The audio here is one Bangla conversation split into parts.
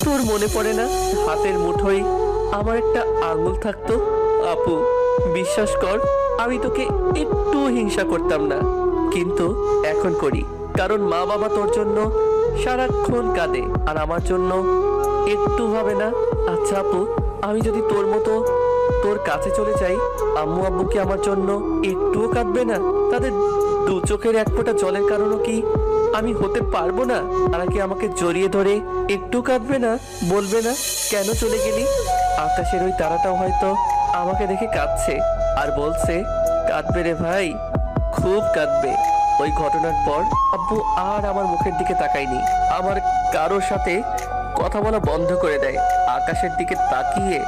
তোর মনে পড়ে না হাতের মুঠোয় আমার একটা আঙুল থাকতো? আপু, বিশ্বাস কর, আমি তোকে একটু হিংসা করতাম না, কিন্তু এখন করি। কারণ মা বাবা তোর জন্য সারাক্ষণ কাঁদে, আর আমার জন্য একটু ভাবে না। আচ্ছা আপু, আমি যদি তোর মতো তোর কাছে চলে যাই, আম্মু আব্বু কি আমার জন্য একটুও কাঁদবে না? তাদের দু চোখের এক ফোঁটা জলের কারণও কি আমি হতে পারবো না? তারা কি আমাকে জড়িয়ে ধরে একটু কাঁদবে না? বলবে না কেন চলে গেলি? আকাশের ওই তারাটাও হয়তো আমাকে দেখে কাঁদছে আর বলছে, কাঁদবে রে ভাই, খুব কাঁদবে। ওই ঘটনার পর আব্বু আর আমার মুখের দিকে তাকায়নি, আমার কারোর সাথে কথা বলা বন্ধ করে দেয়। আকাশের দিকে তাকিয়ে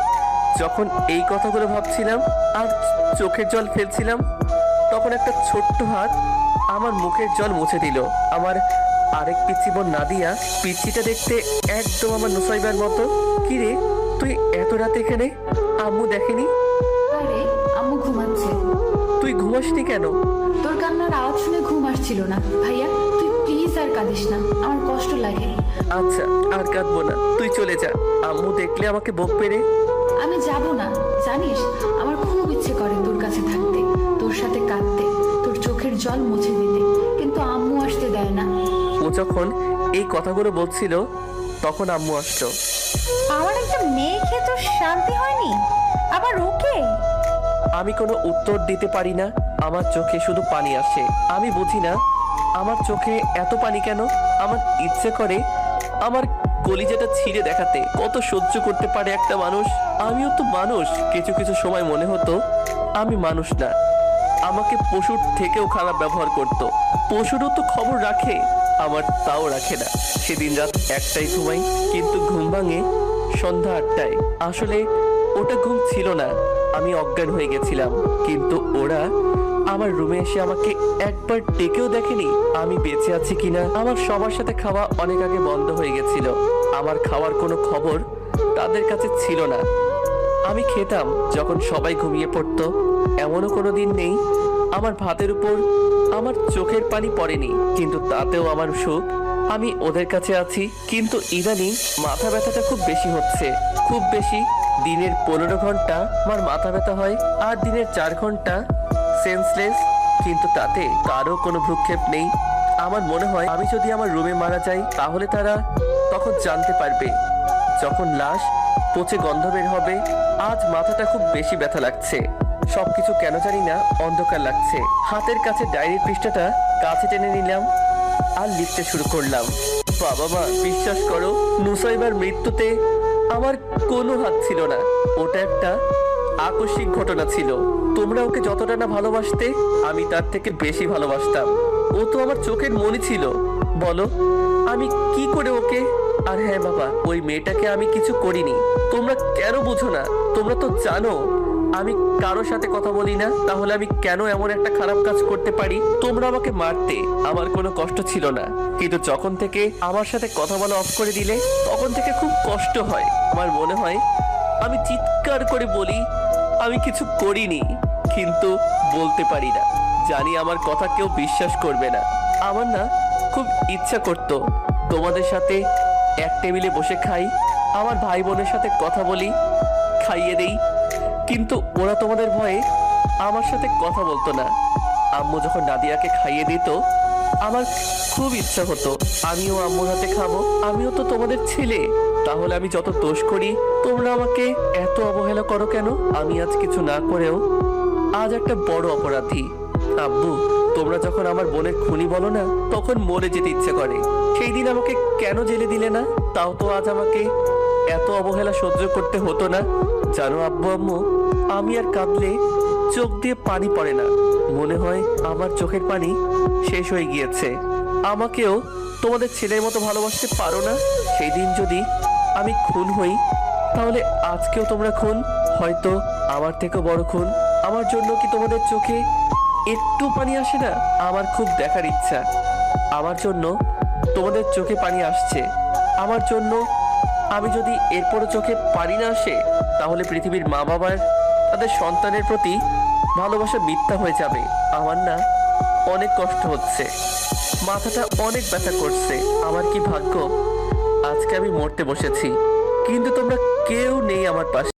যখন এই কথাগুলো ভাবছিলাম আর চোখের জল ফেলছিলাম, তখন একটা ছোট্ট হাত আমার মুখের জল মুছে দিল। আমার আরেক পিচ্চি বোন নাদিয়া, পিচ্চিটা দেখতে একদম আমার নুসাইবার মতো। কিরে, তুই এত রাতে এখানে? আম্মু দেখেনি? আরে আম্মু ঘুমাচ্ছে। তুই ঘুমাসনি কেন? তোর কান্নার আওয়াজ শুনে ঘুম আসছিল না। ভাইয়া তুই প্লিজ আর কাঁদিস না, আমার কষ্ট লাগে। আচ্ছা, আর কাঁদবো না, তুই চলে যা। আম্মু দেখলে আমাকে বকবে রে। আমি যাব না, জানিস আমার খুব ইচ্ছে করে তোর কাছে থাকতে, তোর সাথে কাঁদতে, তোর চোখের জল মুছে দিতে, কিন্তু আম্মু আসতে দেয় না। ও যখন এই কথাগুলো বলছিল তখন আম্মু আসতো। আমার একটা মেয়ে খেয়ে তো শান্তি হয়নি, আবার ওকে? আমি কোনো উত্তর দিতে পারি না, আমার চোখে শুধু পানি আসে। আমি বুঝি না আমার চোখে এত পানি কেন। আমার ইচ্ছে করে আমার কলিজাটা ছিঁড়ে দেখাতে। কত সহ্য করতে পারে একটা মানুষ? আমিও তো মানুষ। কিছু কিছু সময় মনে হতো আমি মানুষ না, আমাকে পশুর থেকেও খারাপ ব্যবহার করতো। পশুরও তো খবর রাখে, আমার তাও রাখে না। সেদিন রাত 1টায় ঘুমাই, কিন্তু ঘুম ভাঙে সন্ধ্যা 8টায়। আসলে ওটা ঘুম ছিল না, আমি অজ্ঞান হয়ে গেছিলাম। কিন্তু ওরা আমার রুমে এসে আমাকে একবার ডেকেও দেখেনি আমি বেঁচে আছি কিনা। আমার সবার সাথে খাওয়া অনেক আগে বন্ধ হয়ে গেছিল, আমার খাওয়ার কোনো খবর তাদের কাছে ছিল না। আমি খেতাম যখন সবাই ঘুমিয়ে পড়তো। এমনও কোনো দিন নেই আমার ভাতের উপর আমার চোখের পানি পড়েনি, কিন্তু তাতেও আমার সুখ। আমি ওদের কাছে আছি। কিন্তু ইদানিং মাথা ব্যথাটা খুব বেশি হচ্ছে, খুব বেশি। দিনের 15 ঘন্টা আমার মাথা ব্যথা হয়, আর দিনের 4 ঘন্টা সেন্সলেস, কিন্তু তাতে কারো কোনো ভ্রুক্ষেপ নেই। আমার মনে হয় আমি যদি আমার রুমে মারা যাই, তাহলে তারা তখন জানতে পারবে, যখন লাশ পচে গন্ধ বের হবে। আজ মাথাটা খুব বেশি ব্যথা লাগছে, সবকিছু কেন জানি না অন্ধকার লাগছে। হাতের কাছে ডায়েরির পৃষ্ঠাটা কাছে টেনে নিলাম আর লিখতে শুরু করলাম। বাবা মা, বিশ্বাস করো, নুসাইবার মৃত্যুতে আমার কোনো হাত ছিল না। ওটা একটা আকস্মিক ঘটনা ছিল। তোমরা ওকে যতটা না ভালোবাসতে, আমি তার থেকে বেশি ভালোবাসতাম। ও তো আমার চোখের মনি ছিল। বলো আমি কি করে ওকে? আর হ্যাঁ বাবা, ওই মেয়েটাকে আমি কিছু করিনি। তোমরা কেন বুঝো না? তোমরা তো জানো আমি কারোর সাথে কথা বলি না, তাহলে আমি কেন এমন একটা খারাপ কাজ করতে পারি? তোমরা আমাকে মারতে, আমার কোনো কষ্ট ছিল না, কিন্তু যখন থেকে আমার সাথে কথা বলা অফ করে দিলে, তখন থেকে খুব কষ্ট হয়। আমার মনে হয় আমি চিৎকার করে বলি আমি কিছু করিনি, কিন্তু বলতে পারি না। জানি আমার কথা কেউ বিশ্বাস করবে না। আমার না খুব ইচ্ছা করতো তোমাদের সাথে এক টেবিলে বসে খাই, আমার ভাই বোনের সাথে কথা বলি, খাইয়ে দেই, কিন্তু ওরা তোমাদের ভয়ে আমার সাথে কথা বলতো না। আম্মু যখন নাদিয়াকে খাইয়ে দিত, আমার খুব ইচ্ছা হতো আমিও আম্মুর হাতে খাবো। আমিও তো তোমাদের ছেলে, তাহলে আমি যত দোষ করি তোমরা আমাকে এত অবহেলা করো কেন? আমি আজ কিছু না করেও আজ একটা বড় অপরাধী। আব্বু, তোমরা যখন আমার বোনের খুনি বলো না, তখন মরে যেতে ইচ্ছে করে। সেই দিন আমাকে কেন জেলে দিলে না? তাও তো আজ আমাকে এত অবহেলা সহ্য করতে হতো না। জানো আব্বু আম্মু, আমি আর কাঁদলে চোখ দিয়ে পানি পড়ে না, মনে হয় আমার চোখের পানি শেষ হয়ে গিয়েছে। আমাকেও তোমাদের ছেলের মতো ভালোবাসতে পারো না? সেই দিন যদি আমি খুন হই, তাহলে আজকেও তোমরা খুন, হয়তো আমার থেকেও বড় খুন। আমার জন্য কি তোমাদের চোখে একটু পানি আসে না? আমার খুব দেখার ইচ্ছা, আমার জন্য তোমাদের চোখে পানি আসছে। আমার জন্য আমি যদি এরপরও চোখে পানি না আসে, তাহলে পৃথিবীর মা বাবার তাদের সন্তানের প্রতি ভালোবাসা মিথ্যা হয়ে যাবে। আমার না অনেক কষ্ট হচ্ছে, মাথাটা অনেক ব্যথা করছে। আমার কি ভাগ্য আজকে আজকে আমি মরতে বসেছি, কিন্তু তোমরা কেউ নেই আমার পাশে।